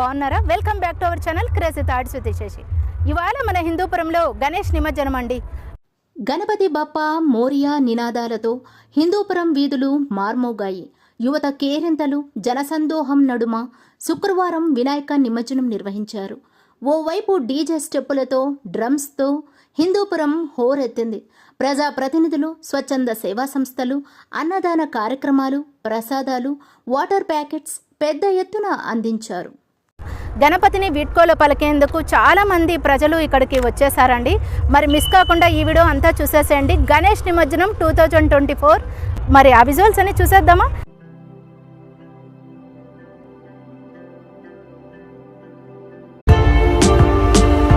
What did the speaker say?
బాగున్నారా? Welcome back to our channel crazy thoughts with Sasi. ఇవాళ మన హిందూపురంలో గణేష్ నిమజ్జనం అండి. గణపతి బప్పా మోరియా నినాదాలతో హిందూపురం వీధులు మార్మోగాయి. యువత కేరింతలు, జనసందోహం నడుమ శుక్రవారం వినాయక నిమజ్జనం నిర్వహించారు. ఓవైపు డీజే స్టెప్పులతో, డ్రమ్స్తో హిందూపురం హోరెత్తింది. ప్రజాప్రతినిధులు, స్వచ్ఛంద సేవా సంస్థలు అన్నదాన కార్యక్రమాలు, ప్రసాదాలు, వాటర్ ప్యాకెట్స్ పెద్ద ఎత్తున అందించారు. గణపతిని వీడ్కోలు పలికేందుకు చాలామంది ప్రజలు ఇక్కడికి వచ్చేసారండి. మరి మిస్ కాకుండా ఈ వీడియో అంతా చూసేసేయండి. గణేష్ నిమజ్జనం 2024 మరి ఆ విజువల్స్ అని చూసేద్దామా?